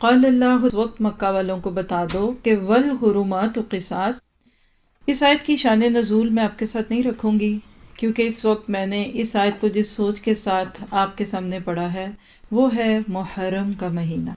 قال اللہ، اس وقت مکہ والوں کو بتا دو کہ والحرمات قصاص. اس آیت کی شان نزول میں آپ کے ساتھ نہیں رکھوں گی، کیونکہ اس وقت میں نے اس آیت کو جس سوچ کے ساتھ آپ کے سامنے پڑھا ہے وہ ہے محرم کا مہینہ.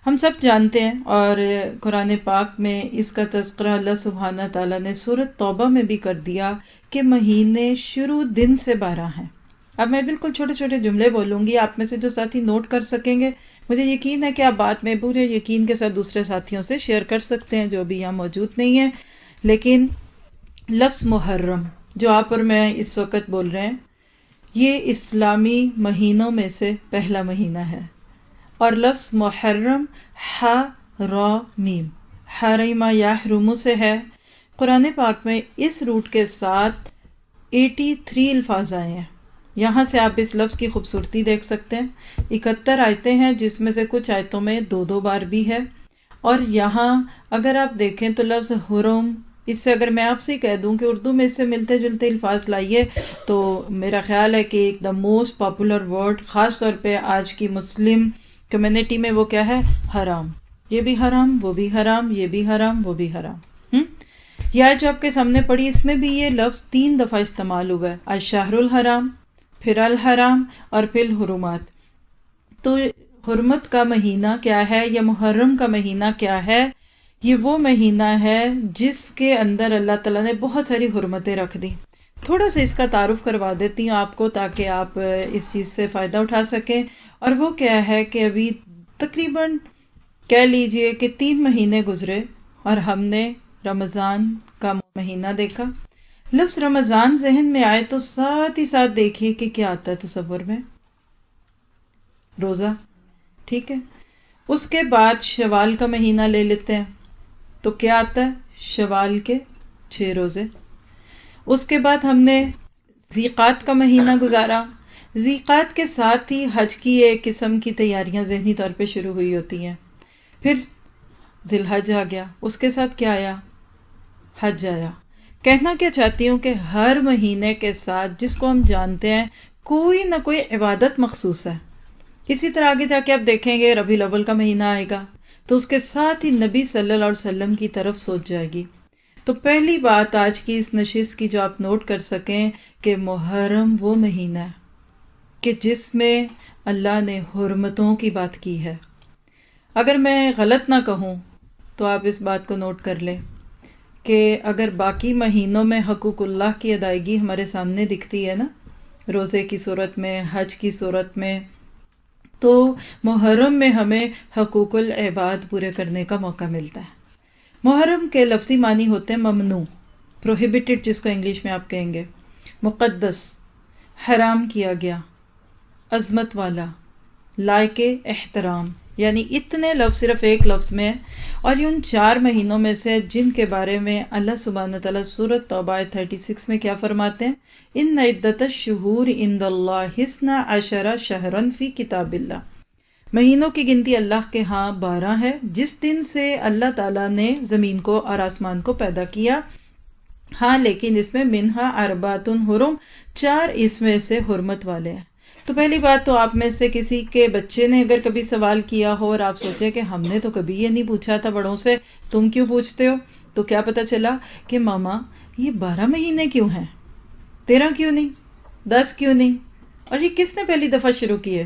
ہم سب جانتے ہیں اور قرآن پاک میں اس کا تذکرہ اللہ سبحانہ تعالیٰ نے سورۃ توبہ میں بھی کر دیا کہ مہینے شروع دن سے 12 ہیں. اب میں بالکل چھوٹے چھوٹے جملے بولوں گی، آپ میں سے جو ساتھی نوٹ کر سکیں گے، مجھے یقین ہے کہ آپ بات میں پورے یقین کے ساتھ دوسرے ساتھیوں سے شیئر کر سکتے ہیں جو ابھی یہاں موجود نہیں ہیں. لیکن لفظ محرم جو آپ اور میں اس وقت بول رہے ہیں، یہ اسلامی مہینوں میں سے پہلا مہینہ ہے. اور لفظ محرم ح را میم، حرم یحرم سے ہے. قرآن پاک میں اس روٹ کے ساتھ 83 الفاظ آئے ہیں. یہاں سے آپ اس لفظ کی خوبصورتی دیکھ سکتے ہیں. 71 آیتیں ہیں جس میں سے کچھ آیتوں میں 2 بار بھی ہے. اور یہاں اگر آپ دیکھیں تو لفظ حرم، اس سے اگر میں آپ سے کہہ دوں کہ اردو میں اس سے ملتے جلتے الفاظ لائیے تو میرا خیال ہے کہ ایک دا موسٹ پاپولر ورڈ خاص طور پہ آج کی مسلم کمیونٹی میں وہ کیا ہے؟ حرام. یہ بھی حرام، وہ بھی حرام، یہ بھی حرام، وہ بھی حرام. یہ آیت جو آپ کے سامنے پڑھی اس میں بھی یہ لفظ 3 دفعہ استعمال ہوا ہے، الشہر الحرام، پھر الحرام اور پھر حرمات. تو حرمت کا مہینہ کیا ہے یا محرم کا مہینہ کیا ہے؟ یہ وہ مہینہ ہے جس کے اندر اللہ تعالیٰ نے بہت ساری حرمتیں رکھ دی. تھوڑا سا اس کا تعارف کروا دیتی ہوں آپ کو تاکہ آپ اس چیز سے فائدہ اٹھا سکیں. اور وہ کیا ہے کہ ابھی تقریباً کہہ لیجئے کہ 3 مہینے گزرے اور ہم نے رمضان کا مہینہ دیکھا. لفظ رمضان ذہن میں آئے تو ساتھ ہی ساتھ دیکھیے کہ کیا آتا ہے تصور میں؟ روزہ. ٹھیک ہے، اس کے بعد شوال کا مہینہ لے لیتے ہیں تو کیا آتا ہے؟ شوال کے 6 روزے. اس کے بعد ہم نے ذیقات کا مہینہ گزارا. ذیقات کے ساتھ ہی حج کی ایک قسم کی تیاریاں ذہنی طور پہ شروع ہوئی ہوتی ہیں. پھر ذی الحج آ گیا، اس کے ساتھ کیا آیا؟ حج آیا. کہنا کیا چاہتی ہوں کہ ہر مہینے کے ساتھ جس کو ہم جانتے ہیں کوئی نہ کوئی عبادت مخصوص ہے. اسی طرح آگے جا کے آپ دیکھیں گے ربیع الاول کا مہینہ آئے گا تو اس کے ساتھ ہی نبی صلی اللہ علیہ وسلم کی طرف سوچ جائے گی. تو پہلی بات آج کی اس نشست کی جو آپ نوٹ کر سکیں کہ محرم وہ مہینہ ہے کہ جس میں اللہ نے حرمتوں کی بات کی ہے. اگر میں غلط نہ کہوں تو آپ اس بات کو نوٹ کر لیں کہ اگر باقی مہینوں میں حقوق اللہ کی ادائیگی ہمارے سامنے دکھتی ہے نا، روزے کی صورت میں، حج کی صورت میں، تو محرم میں ہمیں حقوق العباد پورے کرنے کا موقع ملتا ہے. محرم کے لفظی معنی ہوتے ہیں ممنوع، پروہیبٹڈ جس کو انگلش میں آپ کہیں گے، مقدس، حرام کیا گیا، عظمت والا، لائق احترام. یعنی اتنے لفظ صرف ایک لفظ میں ہیں. اور یہ ان 4 مہینوں میں سے جن کے بارے میں اللہ سبحانہ تعالیٰ سورۃ توبہ 36 میں کیا فرماتے ہیں؟ ان عدت الشہور عند اللہ 12 شہرا فی کتاب اللہ. مہینوں کی گنتی اللہ کے ہاں 12 ہے جس دن سے اللہ تعالیٰ نے زمین کو اور آسمان کو پیدا کیا. ہاں لیکن اس میں منہا اربعۃ حرم، 4 اس میں سے حرمت والے ہیں. تو پہلی بات تو آپ میں سے کسی کے بچے نے اگر کبھی سوال کیا ہو اور آپ سوچے کہ ہم نے تو کبھی یہ نہیں پوچھا تھا بڑوں سے، تم کیوں پوچھتے ہو؟ تو کیا پتا چلا کہ ماما یہ 12 مہینے کیوں ہیں، 13 کیوں نہیں، 10 کیوں نہیں، اور یہ کس نے پہلی دفعہ شروع کیے؟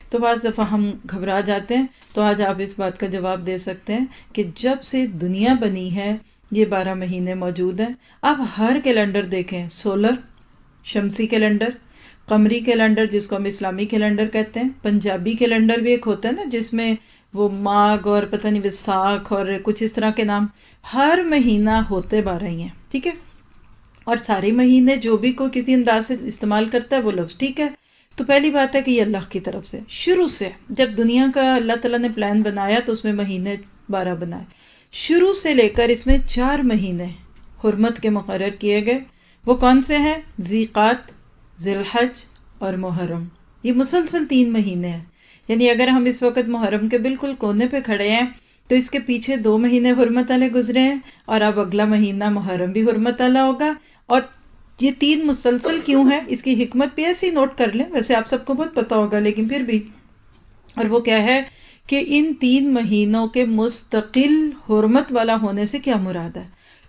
تو بعض دفعہ ہم گھبرا جاتے ہیں. تو آج آپ اس بات کا جواب دے سکتے ہیں کہ جب سے دنیا بنی ہے یہ 12 مہینے موجود ہیں. آپ ہر کیلنڈر دیکھیں، سولر، شمسی کیلنڈر، قمری کیلنڈر جس کو ہم اسلامی کیلنڈر کہتے ہیں، پنجابی کیلنڈر بھی ایک ہوتا ہے نا جس میں وہ ماغ اور پتہ نہیں وساکھ اور کچھ اس طرح کے نام. ہر مہینہ ہوتے 12 ہی ہیں. ٹھیک ہے، اور سارے مہینے جو بھی کوئی کسی انداز سے استعمال کرتا ہے وہ لفظ ٹھیک ہے. تو پہلی بات ہے کہ یہ اللہ کی طرف سے شروع سے جب دنیا کا اللہ تعالیٰ نے پلان بنایا تو اس میں مہینے 12 بنائے. شروع سے لے کر اس میں 4 مہینے حرمت کے مقرر کیے گئے. وہ کون سے ہیں؟ ذیقات، ذی الحج اور محرم. یہ مسلسل 3 مہینے ہیں. یعنی اگر ہم اس وقت محرم کے بالکل کونے پہ کھڑے ہیں تو اس کے پیچھے 2 مہینے حرمت والے گزرے ہیں اور اب اگلا مہینہ محرم بھی حرمت والا ہوگا. اور یہ 3 مسلسل کیوں ہے اس کی حکمت بھی ایسی نوٹ کر لیں، ویسے آپ سب کو بہت پتا ہوگا لیکن پھر بھی. اور وہ کیا ہے کہ ان 3 مہینوں کے مستقل حرمت والا ہونے سے کیا مراد ہے.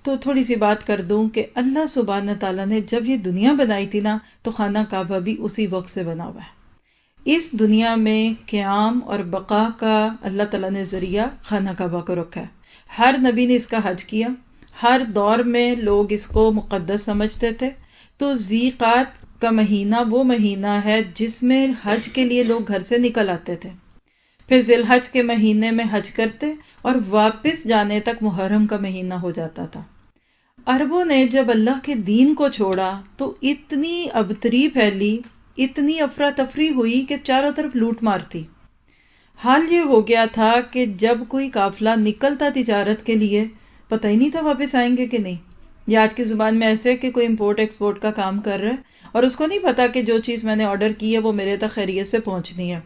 تو تھوڑی سی بات کر دوں کہ اللہ سبحانہ تعالیٰ نے جب یہ دنیا بنائی تھی نا تو خانہ کعبہ بھی اسی وقت سے بنا ہوا ہے. اس دنیا میں قیام اور بقا کا اللہ تعالیٰ نے ذریعہ خانہ کعبہ کو رکھا ہے. ہر نبی نے اس کا حج کیا، ہر دور میں لوگ اس کو مقدس سمجھتے تھے. تو ذی قعدہ کا مہینہ وہ مہینہ ہے جس میں حج کے لیے لوگ گھر سے نکل آتے تھے، پھر ذی الحج کے مہینے میں حج کرتے اور واپس جانے تک محرم کا مہینہ ہو جاتا تھا. عربوں نے جب اللہ کے دین کو چھوڑا تو اتنی ابتری پھیلی، اتنی افراتفری ہوئی کہ چاروں طرف لوٹ مار تھی. حال یہ ہو گیا تھا کہ جب کوئی قافلہ نکلتا تجارت کے لیے پتہ ہی نہیں تھا واپس آئیں گے کہ نہیں. یا آج کی زبان میں ایسے کہ کوئی امپورٹ ایکسپورٹ کا کام کر رہا ہے اور اس کو نہیں پتا کہ جو چیز میں نے آرڈر کی ہے وہ میرے تک خیریت سے پہنچنی ہے.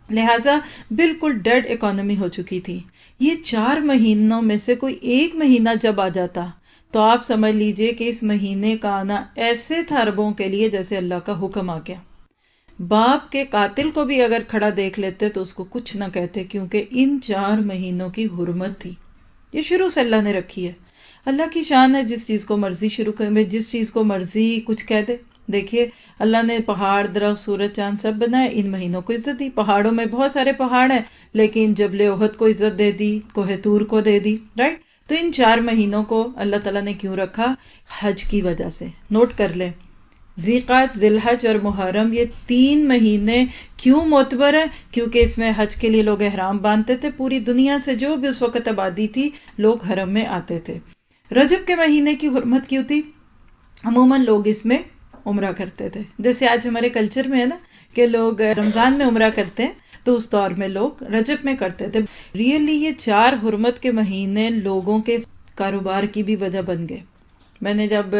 لہٰذا بالکل ڈیڈ اکانومی ہو چکی تھی. یہ 4 مہینوں میں سے کوئی ایک مہینہ جب آ جاتا تو آپ سمجھ لیجئے کہ اس مہینے کا آنا ایسے تھا عربوں کے لیے جیسے اللہ کا حکم آ گیا. باپ کے قاتل کو بھی اگر کھڑا دیکھ لیتے تو اس کو کچھ نہ کہتے، کیونکہ ان 4 مہینوں کی حرمت تھی. یہ شروع سے اللہ نے رکھی ہے. اللہ کی شان ہے، جس چیز کو مرضی شروع میں جس چیز کو مرضی کچھ کہہ دے. دیکھیے اللہ نے پہاڑ، درخت، سورج، چاند سب بنائے، ان مہینوں کو عزت دی. پہاڑوں میں بہت سارے پہاڑ ہیں لیکن جبل احد کو عزت دے دی، کوہ طور کو دے دی، رائٹ. تو ان 4 مہینوں کو اللہ تعالیٰ نے کیوں رکھا؟ حج کی وجہ سے. نوٹ کر لیں، ذی قعدہ، ذی الحج اور محرم، یہ 3 مہینے کیوں معتبر ہیں؟ کیونکہ اس میں حج کے لیے لوگ احرام باندھتے تھے. پوری دنیا سے جو بھی اس وقت آبادی تھی لوگ حرم میں آتے تھے. رجب کے مہینے کی حرمت کیوں تھی؟ عموماً لوگ اس میں عمرہ کرتے تھے. جیسے آج ہمارے کلچر میں ہے نا کہ لوگ رمضان میں عمرہ کرتے ہیں، تو اس دور میں لوگ رجب میں کرتے تھے. ریئلی یہ 4 حرمت کے مہینے لوگوں کے کاروبار کی بھی وجہ بن گئے. میں نے جب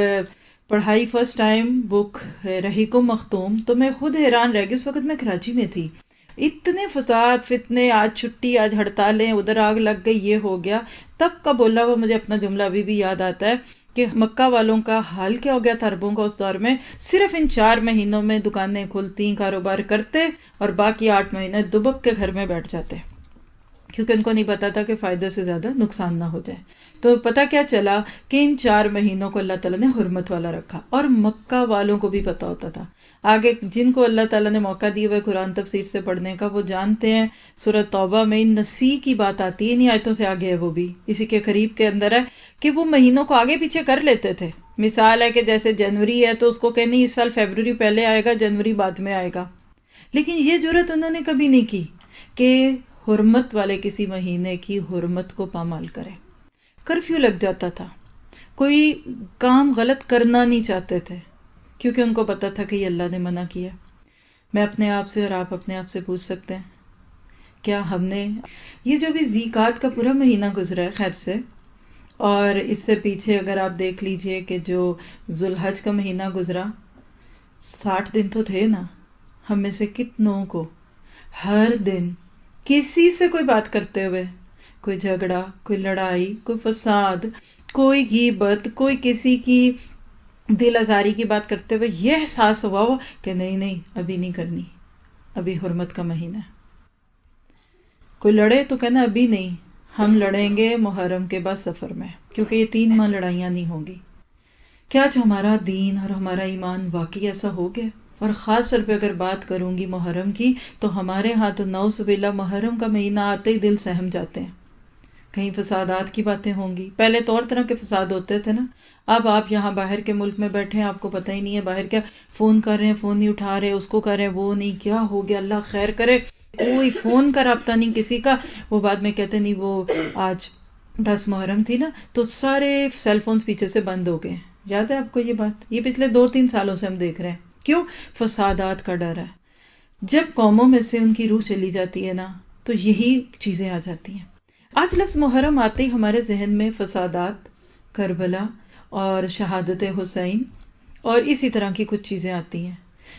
پڑھائی فرسٹ ٹائم بک رحیق مختوم تو میں خود حیران رہ گئی. اس وقت میں کراچی میں تھی، اتنے فساد فتنے، آج چھٹی، آج ہڑتالیں، ادھر آگ لگ گئی، یہ ہو گیا. تب کا بولا ہوا مجھے اپنا جملہ ابھی بھی یاد آتا ہے کہ مکہ والوں کا حال کیا ہو گیا تھا عربوں کا اس دور میں. صرف ان 4 مہینوں میں دکانیں کھلتی، کاروبار کرتے اور باقی 8 مہینے دبک کے گھر میں بیٹھ جاتے، کیونکہ ان کو نہیں پتا تھا کہ فائدے سے زیادہ نقصان نہ ہو جائے. تو پتہ کیا چلا کہ ان 4 مہینوں کو اللہ تعالیٰ نے حرمت والا رکھا، اور مکہ والوں کو بھی پتا ہوتا تھا. آگے جن کو اللہ تعالیٰ نے موقع دی ہوئے قرآن تفسیر سے پڑھنے کا وہ جانتے ہیں. سورۃ توبہ میں نسی کی بات آتی ہے، انہیں آیتوں سے آگے ہے، وہ بھی اسی کے قریب کے اندر ہے کہ وہ مہینوں کو آگے پیچھے کر لیتے تھے. مثال ہے کہ جیسے جنوری ہے تو اس کو کہنے اس سال فیبروری پہلے آئے گا، جنوری بعد میں آئے گا. لیکن یہ جرت انہوں نے کبھی نہیں کی کہ حرمت والے کسی مہینے کی حرمت کو پامال کرے. کرفیو لگ جاتا تھا، کوئی کام غلط کرنا نہیں چاہتے تھے کیونکہ ان کو پتا تھا کہ یہ اللہ نے منع کیا. میں اپنے آپ سے اور آپ اپنے آپ سے پوچھ سکتے ہیں، کیا ہم نے یہ جو بھی ذی قعدہ کا پورا مہینہ گزرا ہے خیر سے، اور اس سے پیچھے اگر آپ دیکھ لیجئے کہ جو ذو الحج کا مہینہ گزرا، 60 دن تو تھے نا. ہم میں سے کتنوں کو ہر دن کسی سے کوئی بات کرتے ہوئے، کوئی جھگڑا، کوئی لڑائی، کوئی فساد، کوئی غیبت، کوئی کسی کی دل آزاری کی بات کرتے ہوئے یہ احساس ہوا ہو کہ نہیں ابھی نہیں کرنی، ابھی حرمت کا مہینہ ہے. کوئی لڑے تو کہنا ابھی نہیں، ہم لڑیں گے محرم کے بعد سفر میں، کیونکہ یہ 3 ماہ لڑائیاں نہیں ہوں گی. کیا آج ہمارا دین اور ہمارا ایمان واقعی ایسا ہو گیا؟ اور خاص طور پہ اگر بات کروں گی محرم کی تو ہمارے ہاں تو نعوذ باللہ محرم کا مہینہ آتے ہی دل سہم جاتے ہیں. کہیں فسادات کی باتیں ہوں گی. پہلے تو اور طرح کے فساد ہوتے تھے نا، اب آپ یہاں باہر کے ملک میں بیٹھے ہیں، آپ کو پتہ ہی نہیں ہے باہر کیا فون کر رہے ہیں، فون نہیں اٹھا رہے، اس کو کر رہے ہیں، وہ نہیں، کیا ہو گیا، اللہ خیر کرے. کوئی فون کا رابطہ نہیں کسی کا. وہ بعد میں کہتے نہیں وہ آج 10 محرم تھی نا تو سارے سیل فونز پیچھے سے بند ہو گئے. یاد ہے آپ کو یہ بات؟ یہ پچھلے 2-3 سالوں سے ہم دیکھ رہے ہیں. کیوں؟ فسادات کا ڈر ہے. جب قوموں میں سے ان کی روح چلی جاتی ہے نا تو یہی چیزیں آ جاتی ہیں. آج لفظ محرم آتے ہی ہمارے ذہن میں فسادات، کربلا اور شہادت حسین اور اسی طرح کی کچھ چیزیں آتی ہیں.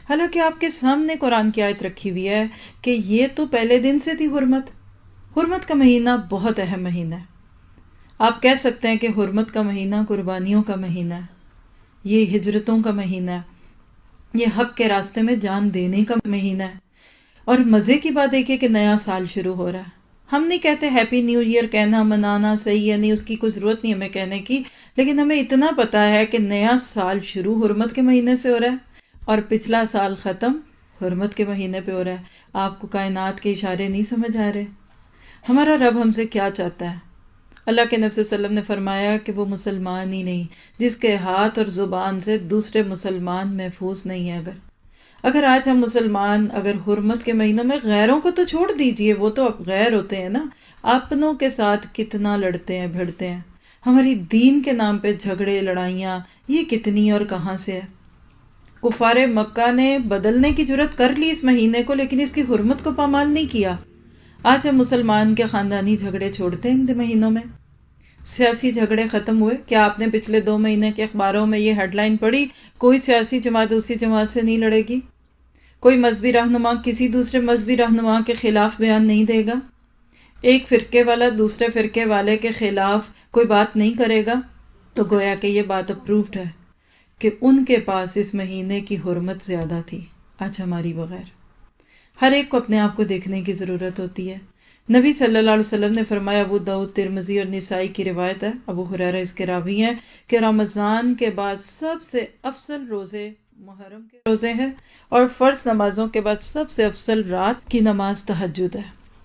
حالانکہ آپ کے سامنے قرآن کی آیت رکھی ہوئی ہے کہ یہ تو پہلے دن سے تھی حرمت. حرمت کا مہینہ بہت اہم مہینہ ہے. آپ کہہ سکتے ہیں کہ حرمت کا مہینہ قربانیوں کا مہینہ ہے، یہ ہجرتوں کا مہینہ ہے، یہ حق کے راستے میں جان دینے کا مہینہ ہے. اور مزے کی بات دیکھیے کہ نیا سال شروع ہو رہا ہے. ہم نہیں کہتے ہیپی نیو ایئر کہنا منانا صحیح ہے، نہیں، اس کی کوئی ضرورت نہیں ہمیں کہنے کی، لیکن ہمیں اتنا پتا ہے کہ نیا سال شروع حرمت کے مہینے سے ہو رہا ہے اور پچھلا سال ختم حرمت کے مہینے پہ ہو رہا ہے۔ آپ کو کائنات کے اشارے نہیں سمجھ آ رہے؟ ہمارا رب ہم سے کیا چاہتا ہے؟ اللہ کے نبی صلی اللہ علیہ وسلم نے فرمایا کہ وہ مسلمان ہی نہیں جس کے ہاتھ اور زبان سے دوسرے مسلمان محفوظ نہیں ہے۔ اگر آج ہم مسلمان اگر حرمت کے مہینوں میں، غیروں کو تو چھوڑ دیجئے، وہ تو اب غیر ہوتے ہیں نا، اپنوں کے ساتھ کتنا لڑتے ہیں بھڑتے ہیں، ہماری دین کے نام پہ جھگڑے لڑائیاں، یہ کتنی اور کہاں سے ہے؟ کفار مکہ نے بدلنے کی جرت کر لی اس مہینے کو، لیکن اس کی حرمت کو پامال نہیں کیا۔ آج ہم مسلمان کے خاندانی جھگڑے چھوڑتے ہیں ان مہینوں میں؟ سیاسی جھگڑے ختم ہوئے؟ کیا آپ نے پچھلے 2 مہینے کے اخباروں میں یہ ہیڈ لائن پڑھی، کوئی سیاسی جماعت دوسری جماعت سے نہیں لڑے گی، کوئی مذہبی رہنما کسی دوسرے مذہبی رہنما کے خلاف بیان نہیں دے گا، ایک فرقے والا دوسرے فرقے والے کے خلاف کوئی بات نہیں کرے گا؟ تو گویا کہ یہ بات اپرووڈ ہے کہ ان کے پاس اس مہینے کی حرمت زیادہ تھی آج ہماری بغیر۔ ہر ایک کو اپنے آپ کو دیکھنے کی ضرورت ہوتی ہے۔ نبی صلی اللہ علیہ وسلم نے فرمایا، ابو داؤد، ترمذی اور نسائی کی روایت ہے، ابو ہریرہ اس کے راوی ہیں، کہ رمضان کے بعد سب سے افضل روزے محرم کے روزے ہیں، اور فرض نمازوں کے بعد سب سے افضل رات کی نماز تہجد ہے۔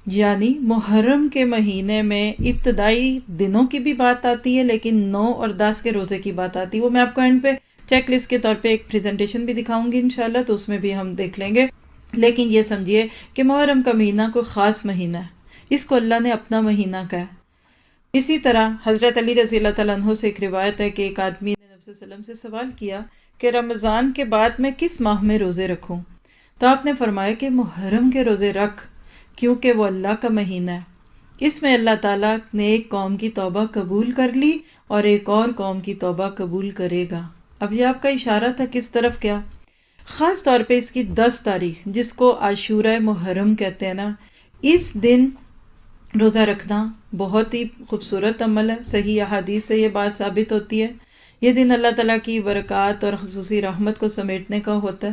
یعنی محرم کے مہینے میں ابتدائی دنوں کی بھی بات آتی ہے، لیکن 9 اور 10 کے روزے کی بات آتی ہے۔ وہ میں آپ کو اینڈ پہ چیک لسٹ کے طور پہ ایک پریزنٹیشن بھی دکھاؤں گی انشاءاللہ، تو اس میں بھی ہم دیکھ لیں گے۔ لیکن یہ سمجھیے کہ محرم کا مہینہ کوئی خاص مہینہ ہے، اس کو اللہ نے اپنا مہینہ کہا ہے۔ اسی طرح حضرت علی رضی اللہ تعالیٰ عنہ سے ایک روایت ہے کہ ایک آدمی نے نبی صلی اللہ علیہ وسلم سے سوال کیا کہ رمضان کے بعد میں کس ماہ میں روزے رکھوں؟ تو آپ نے فرمایا کہ محرم کے روزے رکھ، کیونکہ وہ اللہ کا مہینہ ہے، اس میں اللہ تعالیٰ نے ایک قوم کی توبہ قبول کر لی اور ایک اور قوم کی توبہ قبول کرے گا۔ اب یہ آپ کا اشارہ تھا کس طرف؟ کیا خاص طور پہ اس کی 10 تاریخ جس کو عاشورہ محرم کہتے ہیں نا، اس دن روزہ رکھنا بہت ہی خوبصورت عمل ہے۔ صحیح احادیث سے یہ بات ثابت ہوتی ہے۔ یہ دن اللہ تعالیٰ کی برکات اور خصوصی رحمت کو سمیٹنے کا ہوتا ہے۔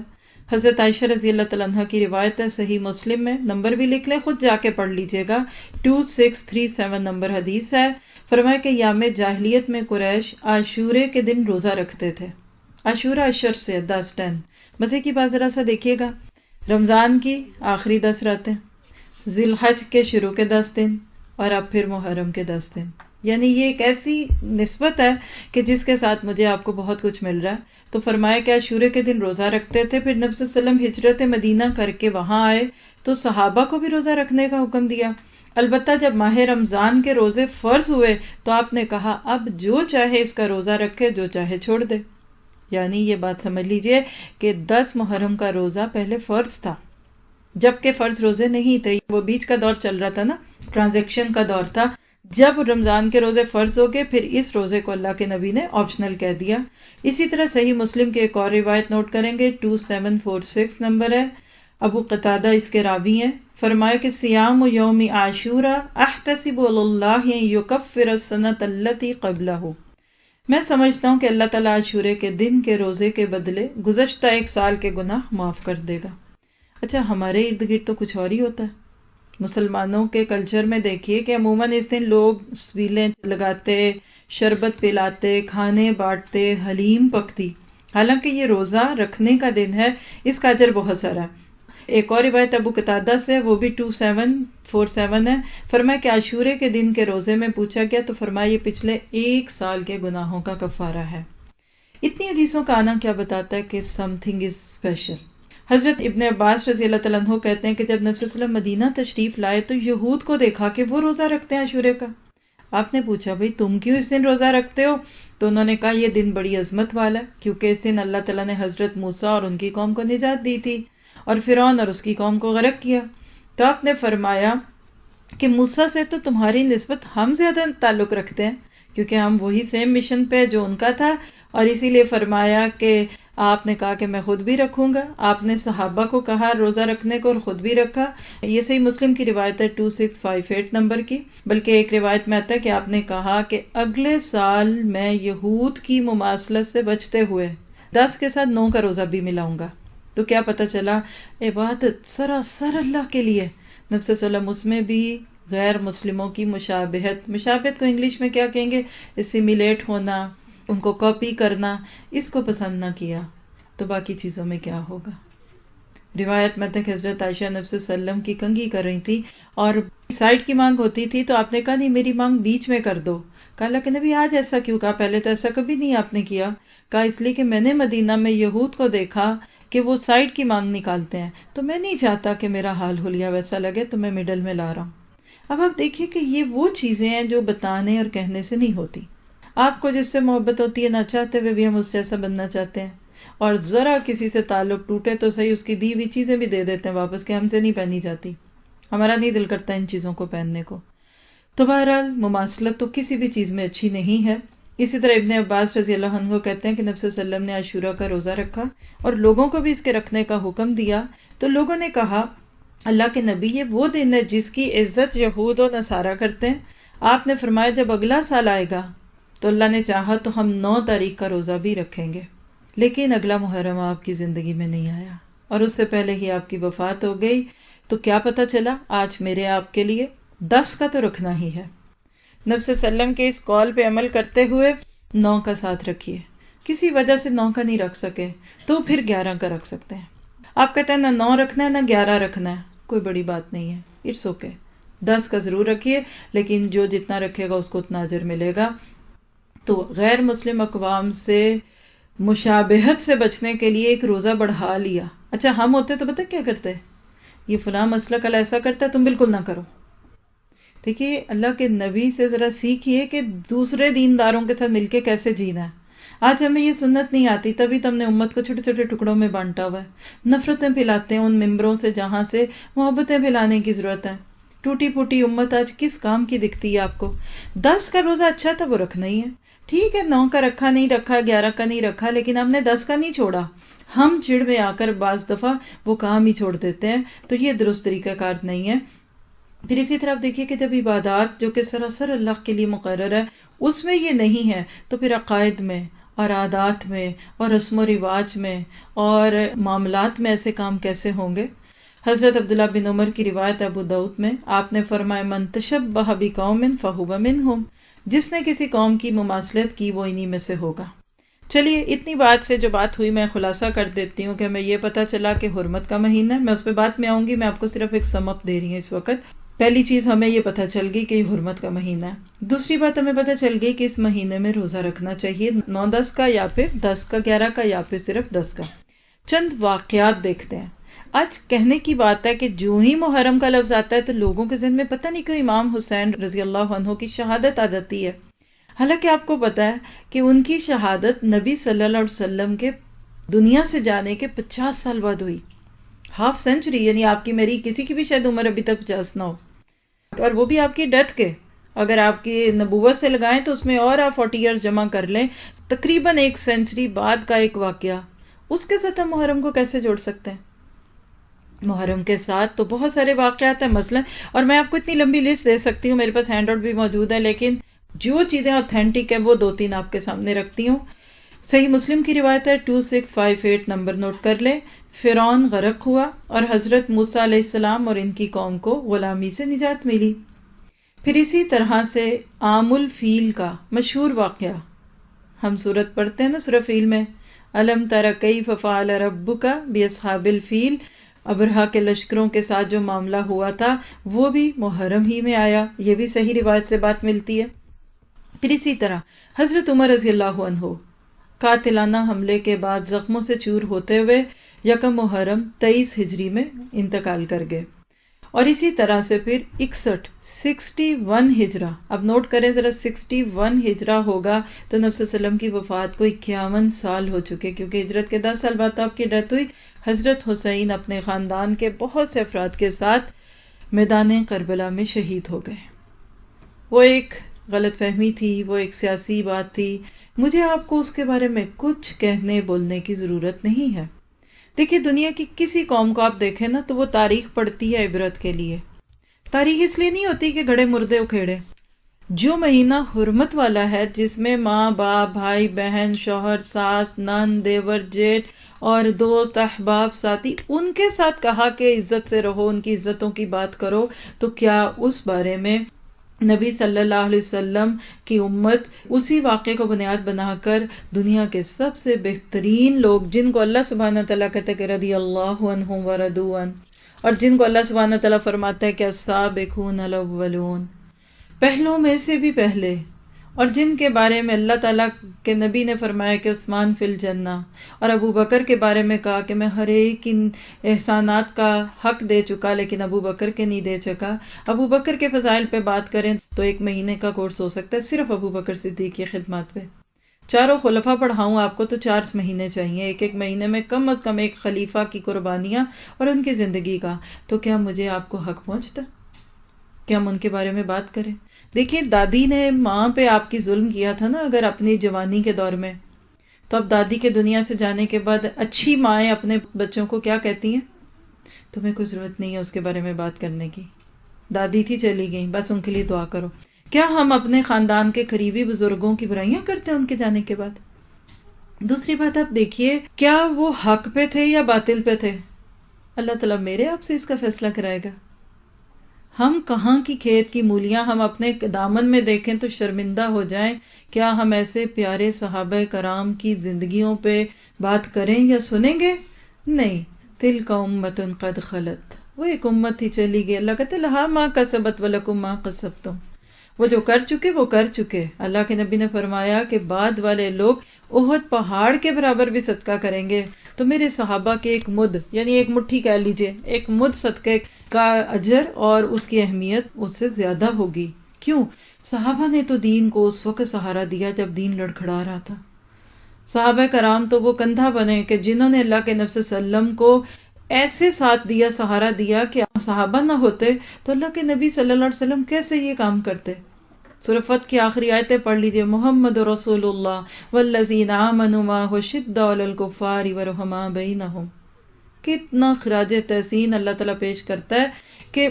حضرت عائشہ رضی اللہ تعالیٰ عنہ کی روایت ہے، صحیح مسلم میں، نمبر بھی لکھ لیں، خود جا کے پڑھ لیجئے گا، 2637 نمبر حدیث ہے۔ فرمایا کہ یام جاہلیت میں قریش عاشورے کے دن روزہ رکھتے تھے۔ عاشورہ اشر سے 10 مزے کی بات ذرا سا دیکھیے گا، رمضان کی آخری 10 راتیں، ذی الحج کے شروع کے 10 دن، اور اب پھر محرم کے 10 دن۔ یعنی یہ ایک ایسی نسبت ہے کہ جس کے ساتھ مجھے آپ کو بہت کچھ مل رہا ہے۔ تو فرمایا کہ عاشورے کے دن روزہ رکھتے تھے، پھر نبی صلی اللہ علیہ وسلم ہجرت مدینہ کر کے وہاں آئے تو صحابہ کو بھی روزہ رکھنے کا حکم دیا۔ البتہ جب ماہ رمضان کے روزے فرض ہوئے تو آپ نے کہا اب جو چاہے اس کا روزہ رکھے، جو چاہے چھوڑ دے۔ یعنی یہ بات سمجھ لیجئے کہ 10 محرم کا روزہ پہلے فرض تھا، جبکہ فرض روزے نہیں تھے، وہ بیچ کا دور چل رہا تھا نا، ٹرانزیکشن کا دور تھا۔ جب رمضان کے روزے فرض ہو گئے، پھر اس روزے کو اللہ کے نبی نے آپشنل کہہ دیا۔ اسی طرح صحیح مسلم کی ایک اور روایت نوٹ کریں گے، 2746 نمبر ہے، ابو قتادہ اس کے راوی ہیں، فرمایا کہ سیام یوم عاشورہ احتسب علی اللہ ان یکفر السنۃ التی قبلہ، میں سمجھتا ہوں کہ اللہ تعالیٰ عاشورے کے دن کے روزے کے بدلے گزشتہ ایک سال کے گناہ معاف کر دے گا۔ اچھا، ہمارے ارد گرد تو کچھ اور ہی ہوتا ہے۔ مسلمانوں کے کلچر میں دیکھیے کہ عموماً اس دن لوگ سویلیں لگاتے، شربت پلاتے، کھانے بانٹتے، حلیم پکتی، حالانکہ یہ روزہ رکھنے کا دن ہے، اس کا اجر بہت سارا ہے۔ ایک اور روایت ابو قتادہ سے، وہ بھی 2747 ہے، فرمایا کہ عاشورے کے دن کے روزے میں پوچھا گیا تو فرمایا یہ پچھلے 1 سال کے گناہوں کا کفارہ ہے۔ اتنی حدیثوں کا آنا کیا بتاتا ہے کہ سم تھنگ از اسپیشل۔ حضرت ابن عباس رضی اللہ تعالیٰ عنہ کہتے ہیں کہ جب نبی صلی اللہ علیہ وسلم مدینہ تشریف لائے تو یہود کو دیکھا کہ وہ روزہ رکھتے ہیں عاشورے کا۔ آپ نے پوچھا بھئی تم کیوں اس دن روزہ رکھتے ہو؟ تو انہوں نے کہا یہ دن بڑی عظمت والا ہے، کیونکہ اس دن اللہ تعالیٰ نے حضرت موسیٰ اور ان کی قوم کو نجات دی تھی اور فرعون اور اس کی قوم کو غرق کیا۔ تو آپ نے فرمایا کہ موسیٰ سے تو تمہاری نسبت ہم زیادہ تعلق رکھتے ہیں، کیونکہ ہم وہی سیم مشن پہ جو ان کا تھا، اور اسی لیے فرمایا کہ آپ نے کہا کہ میں خود بھی رکھوں گا۔ آپ نے صحابہ کو کہا روزہ رکھنے کو اور خود بھی رکھا۔ یہ صحیح مسلم کی روایت ہے 2658 نمبر کی، بلکہ ایک روایت میں آتا ہے کہ آپ نے کہا کہ اگلے سال میں یہود کی مماثلت سے بچتے ہوئے 10 کے ساتھ 9 کا روزہ بھی ملاؤں گا۔ تو کیا پتہ چلا، عبادت سراسر اللہ کے لیے، نبی صلی اللہ علیہ وسلم اس میں بھی غیر مسلموں کی مشابہت کو انگلش میں کیا کہیں گے؟ اسیمیلیٹ ہونا، ان کو کاپی کرنا، اس کو پسند نہ کیا تو باقی چیزوں میں کیا ہوگا؟ روایت میں تک حضرت عائشہ نبی صلی اللہ علیہ وسلم کی کنگھی کر رہی تھی اور سائڈ کی مانگ ہوتی تھی تو آپ نے کہا نہیں میری مانگ بیچ میں کر دو. کہا اللہ کے نبی آج ایسا کیوں؟ کہا پہلے تو ایسا کبھی نہیں آپ نے کیا. کہا اس لیے کہ میں نے مدینہ میں یہود کو دیکھا کہ وہ سائڈ کی مانگ نکالتے ہیں تو میں نہیں چاہتا کہ میرا حال حلیہ ویسا لگے تو میں مڈل میں لا رہا ہوں. اب آپ دیکھیے کہ یہ وہ چیزیں ہیں جو بتانے اور کہنے سے نہیں ہوتی. آپ کو جس سے محبت ہوتی ہے نہ چاہتے ہوئے بھی ہم اس جیسا بننا چاہتے ہیں، اور ذرا کسی سے تعلق ٹوٹے تو صحیح اس کی دی ہوئی چیزیں بھی دے دیتے ہیں واپس کہ ہم سے نہیں پہنی جاتی، ہمارا نہیں دل کرتا ان چیزوں کو پہننے کو. تو بہرحال مماثلت تو کسی بھی چیز میں اچھی نہیں ہے. اسی طرح ابن عباس رضی اللہ عنہ کہتے ہیں کہ نبی صلی اللہ علیہ وسلم نے عاشورہ کا روزہ رکھا اور لوگوں کو بھی اس کے رکھنے کا حکم دیا. تو لوگوں نے کہا اللہ کے نبی یہ وہ دن ہے جس کی عزت یہود و نصارہ کرتے ہیں. آپ نے فرمایا جب اگلا سال آئے گا تو اللہ نے چاہا تو ہم 9 تاریخ کا روزہ بھی رکھیں گے. لیکن اگلا محرم آپ کی زندگی میں نہیں آیا اور اس سے پہلے ہی آپ کی وفات ہو گئی. تو کیا پتا چلا؟ آج میرے آپ کے لیے 10 کا تو رکھنا ہی ہے. نبی صلی اللہ علیہ وسلم کے اس قول پہ عمل کرتے ہوئے 9 کا ساتھ رکھیے. کسی وجہ سے 9 کا نہیں رکھ سکے تو پھر 11 کا رکھ سکتے ہیں. آپ کہتے ہیں نہ 9 رکھنا ہے نہ 11 رکھنا ہے، کوئی بڑی بات نہیں ہے، اٹس اوکے. 10 کا ضرور رکھیے لیکن جو جتنا رکھے گا اس کو اتنا اجر ملے گا. تو غیر مسلم اقوام سے مشابہت سے بچنے کے لیے ایک روزہ بڑھا لیا. اچھا ہم ہوتے تو پتہ کیا کرتے؟ یہ فلاں مسلک اللہ ایسا کرتا ہے تم بالکل نہ کرو. دیکھیے اللہ کے نبی سے ذرا سیکھیے کہ دوسرے دینداروں کے ساتھ مل کے کیسے جینا ہے. آج ہمیں یہ سنت نہیں آتی تبھی تم نے امت کو چھوٹے چھوٹے ٹکڑوں میں بانٹا ہوا ہے. نفرتیں پھیلاتے ہیں ان ممبروں سے جہاں سے محبتیں پھیلانے کی ضرورت ہے. ٹوٹی پھوٹی امت آج کس کام کی دکھتی ہے آپ کو؟ 10 کا روزہ اچھا تھا وہ رکھنا ہی ہے. ٹھیک ہے 9 کا رکھا نہیں رکھا 11 کا نہیں رکھا لیکن ہم نے 10 کا نہیں چھوڑا. ہم چڑ میں آ کر بعض دفعہ وہ کام ہی چھوڑ دیتے ہیں تو یہ درست طریقہ کار نہیں ہے. پھر اسی طرح دیکھیے کہ جب عبادات جو کہ سراسر اللہ کے لیے مقرر ہے اس میں یہ نہیں ہے تو پھر عقائد میں اور عادات میں اور رسم و رواج میں اور معاملات میں ایسے کام کیسے ہوں گے؟ حضرت عبداللہ بن عمر کی روایت ابو داؤد میں آپ نے فرمایا من تشبہ بقوم فہو منہم، جس نے کسی قوم کی مماثلت کی وہ انہی میں سے ہوگا. چلیے اتنی بات سے جو بات ہوئی میں خلاصہ کر دیتی ہوں کہ ہمیں یہ پتا چلا کہ حرمت کا مہینہ ہے. میں اس پہ بات میں آؤں گی، میں آپ کو صرف ایک سم اپ دے رہی ہوں اس وقت. پہلی چیز ہمیں یہ پتا چل گئی کہ یہ حرمت کا مہینہ ہے. دوسری بات ہمیں پتا چل گئی کہ اس مہینے میں روزہ رکھنا چاہیے 9-10 کا یا پھر 10 کا 11 کا یا پھر صرف 10 کا. چند واقعات دیکھتے ہیں. آج کہنے کی بات ہے کہ جو ہی محرم کا لفظ آتا ہے تو لوگوں کے ذہن میں پتہ نہیں کیوں امام حسین رضی اللہ عنہ کی شہادت آ جاتی ہے. حالانکہ آپ کو پتا ہے کہ ان کی شہادت نبی صلی اللہ علیہ وسلم کے دنیا سے جانے کے 50 سال بعد ہوئی. ہاف سینچری، یعنی آپ کی میری کسی کی بھی شاید عمر ابھی تک 50 نہ ہو، اور وہ بھی آپ کی ڈیتھ کے اگر آپ کی نبوت سے لگائیں تو اس میں اور آپ 40 ایئرز جمع کر لیں، تقریباً 1 سینچری بعد کا ایک واقعہ. اس کے ساتھ ہم محرم کو کیسے جوڑ سکتے ہیں؟ محرم کے ساتھ تو بہت سارے واقعات ہیں مثلا، اور میں آپ کو اتنی لمبی لسٹ دے سکتی ہوں، میرے پاس ہینڈ آؤٹ بھی موجود ہے، لیکن جو چیزیں اوتھینٹک ہیں وہ 2-3 آپ کے سامنے رکھتی ہوں. صحیح مسلم کی روایت ہے 2658 نمبر نوٹ کر لیں. فرعون غرق ہوا اور حضرت موسیٰ علیہ السلام اور ان کی قوم کو غلامی سے نجات ملی. پھر اسی طرح سے عام الفیل کا مشہور واقعہ ہم سورت پڑھتے ہیں نا سورہ فیل میں، الم تر کیف فعل ربک باصحاب الفیل، ابرہا کے لشکروں کے ساتھ جو معاملہ ہوا تھا وہ بھی محرم ہی میں آیا. یہ بھی صحیح روایت سے بات ملتی ہے. پھر اسی طرح حضرت عمر رضی اللہ عنہ قاتلانہ حملے کے بعد زخموں سے چور ہوتے ہوئے 1 محرم 23 ہجری میں انتقال کر گئے. اور اسی طرح سے پھر 61 ہجرہ، اب نوٹ کریں ذرا 61 ہجرہ ہوگا تو نبی صلی اللہ علیہ وسلم کی وفات کو 51 سال ہو چکے، کیونکہ ہجرت کے 10 سال بعد آپ کی ڈیتھ ہوئی. حضرت حسین اپنے خاندان کے بہت سے افراد کے ساتھ میدان کربلا میں شہید ہو گئے. وہ ایک غلط فہمی تھی، وہ ایک سیاسی بات تھی. مجھے آپ کو اس کے بارے میں کچھ کہنے بولنے کی ضرورت نہیں ہے. دیکھیے دنیا کی کسی قوم کو آپ دیکھیں نا تو وہ تاریخ پڑھتی ہے عبرت کے لیے. تاریخ اس لیے نہیں ہوتی کہ گھڑے مردے اکھیڑے. جو مہینہ حرمت والا ہے، جس میں ماں باپ بھائی بہن شوہر ساس نند دیور جیٹھ اور دوست احباب ساتھی، ان کے ساتھ کہا کہ عزت سے رہو، ان کی عزتوں کی بات کرو، تو کیا اس بارے میں نبی صلی اللہ علیہ وسلم کی امت اسی واقعے کو بنیاد بنا کر دنیا کے سب سے بہترین لوگ، جن کو اللہ سبحانہ تعالیٰ کہتے ہیں کہ رضی اللہ عنہم ورضوا عنہ، اور جن کو اللہ سبحانہ تعالیٰ فرماتا ہے کہ السابقون الاولون، پہلوں میں سے بھی پہلے، اور جن کے بارے میں اللہ تعالیٰ کے نبی نے فرمایا کہ عثمان فی الجنہ، اور ابو بکر کے بارے میں کہا کہ میں ہر ایک ان احسانات کا حق دے چکا لیکن ابو بکر کے نہیں دے چکا۔ ابو بکر کے فضائل پہ بات کریں تو 1 مہینے کا کورس ہو سکتا ہے صرف ابو بکر صدیق کی خدمات پہ۔ چاروں خلفاء پڑھاؤں آپ کو تو 4 مہینے چاہیے، ایک مہینے میں کم از کم ایک خلیفہ کی قربانیاں اور ان کی زندگی کا۔ تو کیا مجھے آپ کو حق پہنچتا؟ کیا ہم ان کے بارے میں بات کریں؟ دیکھیے، دادی نے ماں پہ آپ کی ظلم کیا تھا نا اگر اپنی جوانی کے دور میں، تو اب دادی کے دنیا سے جانے کے بعد اچھی مائیں اپنے بچوں کو کیا کہتی ہیں؟ تمہیں کوئی ضرورت نہیں ہے اس کے بارے میں بات کرنے کی، دادی تھی چلی گئی، بس ان کے لیے دعا کرو۔ کیا ہم اپنے خاندان کے قریبی بزرگوں کی برائیاں کرتے ہیں ان کے جانے کے بعد؟ دوسری بات آپ دیکھیے، کیا وہ حق پہ تھے یا باطل پہ تھے؟ اللہ تعالیٰ میرے آپ سے اس کا فیصلہ کرائے گا۔ ہم کہاں کی کھیت کی مولیاں ہم اپنے دامن میں دیکھیں تو شرمندہ ہو جائیں۔ کیا ہم ایسے پیارے صحابہ کرام کی زندگیوں پہ بات کریں یا سنیں گے؟ نہیں۔ تلک امۃ قد خلت، وہ ایک امت ہی چلی گئی، اللہ کہتے لہا ما کسبت ولکم ما کسبتم، وہ جو کر چکے وہ کر چکے۔ اللہ کے نبی نے فرمایا کہ بعد والے لوگ احد پہاڑ کے برابر بھی صدقہ کریں گے، تو میرے صحابہ کے ایک مد، یعنی ایک مٹھی کہہ لیجئے، ایک مد صدقے کا اجر اور اس کی اہمیت اس سے زیادہ ہوگی۔ کیوں؟ صحابہ نے تو دین کو اس وقت سہارا دیا جب دین لڑکھڑا رہا تھا۔ صحابہ کرام تو وہ کندھا بنے کہ جنہوں نے اللہ کے نبی صلی اللہ علیہ وسلم کو ایسے ساتھ دیا، سہارا دیا کہ صحابہ نہ ہوتے تو اللہ کے نبی صلی اللہ علیہ وسلم کیسے یہ کام کرتے۔ سورہ فتح کی آخری آیتیں پڑھ لیجئے، محمد رسول اللہ والذین آمنوا معہ شدۃ علی الکفار ورحماء بینہم۔ کتنا خراج تحسین اللہ تعالیٰ پیش کرتا ہے کہ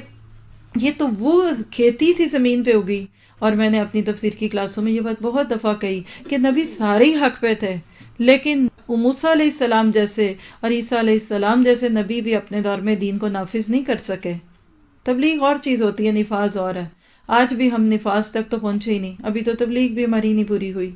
یہ تو وہ کھیتی تھی زمین پہ اگی۔ اور میں نے اپنی تفسیر کی کلاسوں میں یہ بات بہت دفعہ کہی کہ نبی سارے ہی حق پہ تھے، لیکن موسیٰ علیہ السلام جیسے اور عیسیٰ علیہ السلام جیسے نبی بھی اپنے دور میں دین کو نافذ نہیں کر سکے۔ تبلیغ اور چیز ہوتی ہے، نفاذ اور ہے۔ آج بھی ہم نفاذ تک تو پہنچے ہی نہیں، ابھی تو تبلیغ بھی ہماری نہیں پوری ہوئی۔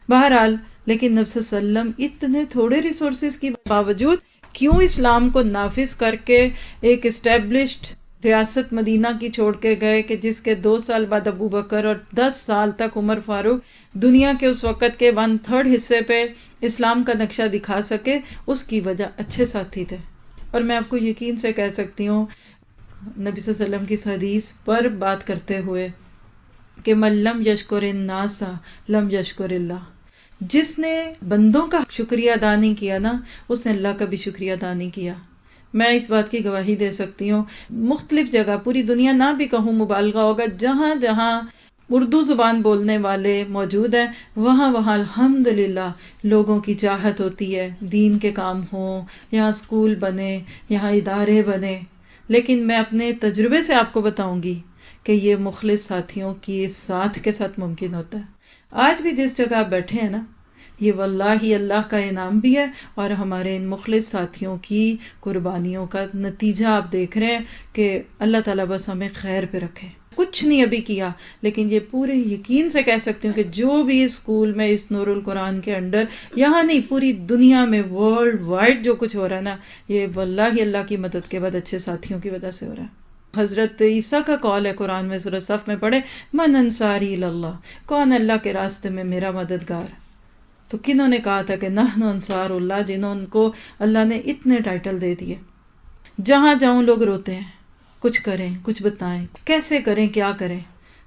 بہرحال لیکن نبی صلی اللہ علیہ وسلم اتنے تھوڑے ریسورسز کی باوجود کیوں اسلام کو نافذ کر کے ایک اسٹیبلشڈ ریاست مدینہ کی چھوڑ کے گئے کہ جس کے 2 سال بعد ابو بکر اور 10 سال تک عمر فاروق دنیا کے اس وقت کے 1/3 حصے پہ اسلام کا نقشہ دکھا سکے؟ اس کی وجہ اچھے ساتھی تھے۔ اور میں آپ کو یقین سے کہہ سکتی ہوں نبی صلی اللہ علیہ وسلم کی اس حدیث پر بات کرتے ہوئے کہ من لم یشکر الناس لم یشکر اللہ، جس نے بندوں کا شکریہ ادا نہیں کیا نا، اس نے اللہ کا بھی شکریہ ادا نہیں کیا۔ میں اس بات کی گواہی دے سکتی ہوں، مختلف جگہ، پوری دنیا نہ بھی کہوں مبالغہ ہوگا، جہاں جہاں اردو زبان بولنے والے موجود ہیں وہاں وہاں الحمدللہ لوگوں کی چاہت ہوتی ہے، دین کے کام ہوں، یہاں اسکول بنے، یہاں ادارے بنے۔ لیکن میں اپنے تجربے سے آپ کو بتاؤں گی کہ یہ مخلص ساتھیوں کی ساتھ کے ساتھ ممکن ہوتا ہے۔ آج بھی جس جگہ آپ بیٹھے ہیں نا، یہ واللہ اللہ کا انعام بھی ہے اور ہمارے ان مخلص ساتھیوں کی قربانیوں کا نتیجہ آپ دیکھ رہے ہیں کہ اللہ تعالیٰ بس ہمیں خیر پہ رکھے۔ کچھ نہیں ابھی کیا، لیکن یہ پورے یقین سے کہہ سکتی ہوں کہ جو بھی اسکول میں اس نور القرآن کے انڈر، یہاں نہیں پوری دنیا میں ورلڈ وائڈ جو کچھ ہو رہا ہے نا، یہ واللہ اللہ کی مدد کے بعد اچھے ساتھیوں کی وجہ سے ہو رہا ہے۔ حضرت عیسیٰ کا قول ہے قرآن میں سورہ صف میں پڑھے، من انصاری اللہ، کون اللہ کے راستے میں میرا مددگار؟ تو کنہوں نے کہا تھا کہ نحن انصار اللہ، جنہوں کو اللہ نے اتنے ٹائٹل دے دیے۔ جہاں جاؤں لوگ روتے ہیں، کچھ کریں، کچھ بتائیں، کیسے کریں، کیا کریں۔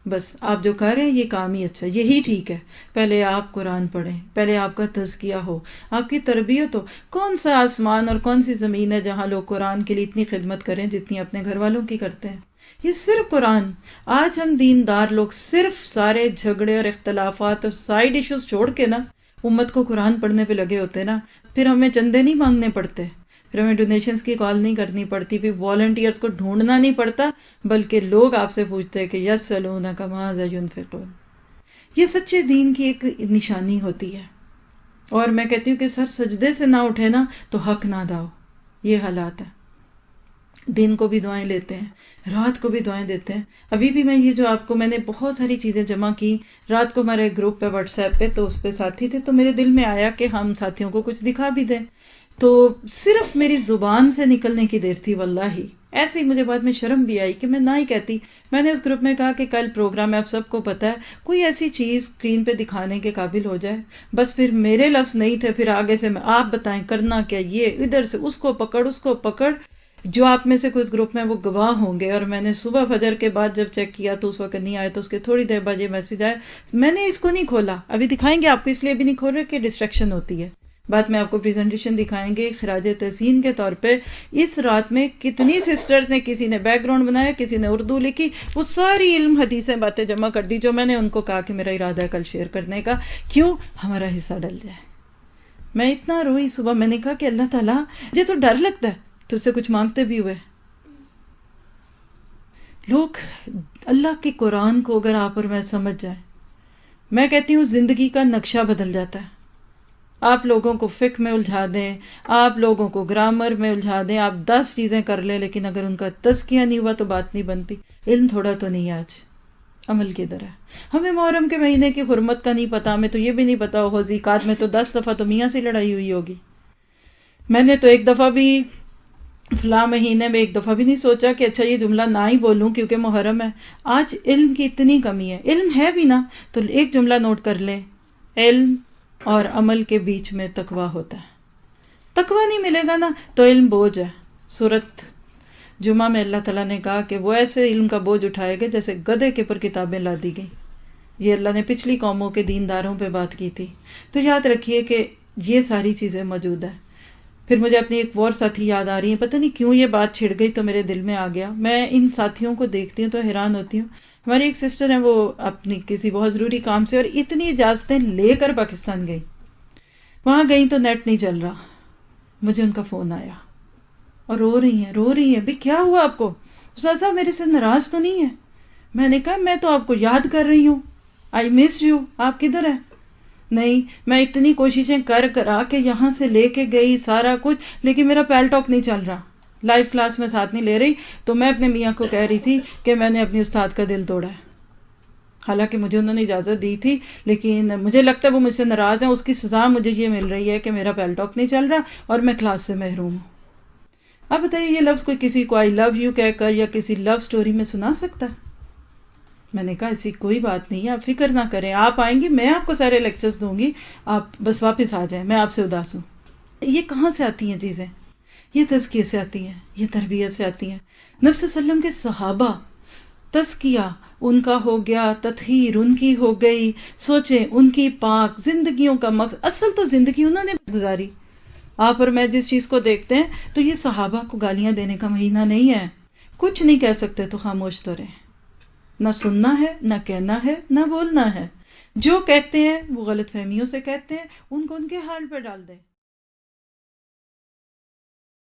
بس آپ جو کر رہے ہیں یہ کام ہی اچھا، یہی ٹھیک ہے۔ پہلے آپ قرآن پڑھیں، پہلے آپ کا تزکیہ ہو، آپ کی تربیت ہو۔ کون سا آسمان اور کون سی زمین ہے جہاں لوگ قرآن کے لیے اتنی خدمت کریں جتنی اپنے گھر والوں کی کرتے ہیں؟ یہ صرف قرآن۔ آج ہم دیندار لوگ صرف سارے جھگڑے اور اختلافات اور سائیڈ ایشوز چھوڑ کے نا امت کو قرآن پڑھنے پہ لگے ہوتے نا، پھر ہمیں چندے نہیں مانگنے پڑتے، پھر ہمیں ڈونیشنز کی کال نہیں کرنی پڑتی، پھر والنٹیئرز کو ڈھونڈنا نہیں پڑتا، بلکہ لوگ آپ سے پوچھتے ہیں کہ یسألونک ماذا ينفقون۔ یہ سچے دین کی ایک نشانی ہوتی ہے۔ اور میں کہتی ہوں کہ سر سجدے سے نہ اٹھے نا تو حق نہ داؤ. یہ حالات ہیں. دن کو بھی دعائیں لیتے ہیں، رات کو بھی دعائیں دیتے ہیں. ابھی بھی میں یہ جو آپ کو میں نے بہت ساری چیزیں جمع کی، رات کو ہمارے گروپ پہ واٹس ایپ پہ، تو اس پہ ساتھی تھے، تو میرے دل میں آیا کہ ہم ساتھیوں کو کچھ دکھا بھی دیں. تو صرف میری زبان سے نکلنے کی دیر تھی واللہ. ایسے ہی مجھے بعد میں شرم بھی آئی کہ میں نہ ہی کہتی. میں نے اس گروپ میں کہا کہ کل پروگرام ہے، آپ سب کو پتا ہے، کوئی ایسی چیز اسکرین پہ دکھانے کے قابل ہو جائے. بس پھر میرے لفظ نہیں تھے، پھر آگے سے میں آپ بتائیں کرنا کیا، یہ ادھر سے اس کو پکڑ اس کو پکڑ. جو آپ میں سے کوئی اس گروپ میں وہ گواہ ہوں گے. اور میں نے صبح فجر کے بعد جب چیک کیا تو اس وقت نہیں آیا، تو اس کے تھوڑی دیر بعد یہ میسج آیا. میں نے اس کو نہیں کھولا، ابھی دکھائیں گے آپ کو، اس لیے ابھی نہیں کھول رہے کہ ڈسٹریکشن ہوتی ہے. بعد میں آپ کو پریزنٹیشن دکھائیں گے خراج تحسین کے طور پہ. اس رات میں کتنی سسٹرز نے، کسی نے بیک گراؤنڈ بنایا، کسی نے اردو لکھی، وہ ساری علم حدیثیں باتیں جمع کر دی جو میں نے ان کو کہا کہ میرا ارادہ ہے کل شیئر کرنے کا. کیوں؟ ہمارا حصہ ڈل جائے. میں اتنا روئی صبح. میں نے کہا کہ اللہ تعالیٰ مجھے تو ڈر لگتا ہے تجھ سے کچھ مانگتے بھی ہوئے. لوگ اللہ کے قرآن کو اگر آپ اور میں سمجھ جائیں، میں کہتی ہوں زندگی کا نقشہ بدل جاتا ہے. آپ لوگوں کو فقہ میں الجھا دیں، آپ لوگوں کو گرامر میں الجھا دیں، آپ 10 چیزیں کر لیں، لیکن اگر ان کا تزکیہ نہیں ہوا تو بات نہیں بنتی. علم تھوڑا تو نہیں ہے آج، عمل کی طرح. ہمیں محرم کے مہینے کی حرمت کا نہیں پتا، ہمیں تو یہ بھی نہیں پتا ہو ذیقات میں تو 10 دفعہ تو میاں سے لڑائی ہوئی ہوگی. میں نے تو ایک دفعہ بھی فلاں مہینے میں ایک دفعہ بھی نہیں سوچا کہ اچھا یہ جملہ نہ ہی بولوں کیونکہ محرم ہے. آج علم کی اتنی کمی ہے. علم ہے بھی نا تو ایک جملہ نوٹ کر لیں، علم اور عمل کے بیچ میں تقویٰ ہوتا ہے. تقویٰ نہیں ملے گا نا تو علم بوجھ ہے. سورۃ جمعہ میں اللہ تعالیٰ نے کہا کہ وہ ایسے علم کا بوجھ اٹھائے گا جیسے گدھے کے پر کتابیں لا دی گئی. یہ اللہ نے پچھلی قوموں کے دینداروں پہ بات کی تھی. تو یاد رکھیے کہ یہ ساری چیزیں موجود ہیں. پھر مجھے اپنی ایک اور ساتھی یاد آ رہی ہے، پتہ نہیں کیوں یہ بات چھڑ گئی تو میرے دل میں آ گیا. میں ان ساتھیوں کو دیکھتی ہوں تو حیران ہوتی ہوں. ہماری ایک سسٹر ہیں، وہ اپنی کسی بہت ضروری کام سے اور اتنی اجازتیں لے کر پاکستان گئی. وہاں گئی تو نیٹ نہیں چل رہا. مجھے ان کا فون آیا اور رو رہی ہیں بھی کیا ہوا آپ کو؟ استاد صاحب میرے سے ناراض تو نہیں ہے؟ میں نے کہا میں تو آپ کو یاد کر رہی ہوں، آئی مس یو، آپ کدھر ہیں؟ نہیں، میں اتنی کوششیں کرا کے یہاں سے لے کے گئی سارا کچھ، لیکن میرا پیل ٹاک نہیں چل رہا. لائیو کلاس میں ساتھ نہیں لے رہی. تو میں اپنے میاں کو کہہ رہی تھی کہ میں نے اپنی استاد کا دل توڑا ہے. حالانکہ مجھے انہوں نے اجازت دی تھی، لیکن مجھے لگتا ہے وہ مجھ سے ناراض ہیں. اس کی سزا مجھے یہ مل رہی ہے کہ میرا پیل ٹاک نہیں چل رہا اور میں کلاس سے محروم ہوں. اب بتائیے یہ لفظ کوئی کسی کو آئی لو یو کہہ کر یا کسی لو سٹوری میں سنا سکتا ہے؟ میں نے کہا ایسی کوئی بات نہیں ہے، آپ فکر نہ کریں، آپ آئیں گی میں آپ کو سارے لیکچرز دوں گی، آپ بس واپس آ جائیں، میں آپ سے اداس ہوں. یہ کہاں سے آتی ہیں چیزیں؟ یہ تزکیے سے آتی ہیں، یہ تربیت سے آتی ہیں. نبی صلی اللہ علیہ وسلم کے صحابہ، تزکیہ ان کا ہو گیا، تطہیر ان کی ہو گئی. سوچیں ان کی پاک زندگیوں کا مقصد، اصل تو زندگی انہوں نے گزاری. آپ اور میں جس چیز کو دیکھتے ہیں تو یہ صحابہ کو گالیاں دینے کا مہینہ نہیں ہے. کچھ نہیں کہہ سکتے تو خاموش تو رہیں. نہ سننا ہے، نہ کہنا ہے، نہ بولنا ہے. جو کہتے ہیں وہ غلط فہمیوں سے کہتے ہیں، ان کو ان کے حال پہ ڈال دیں.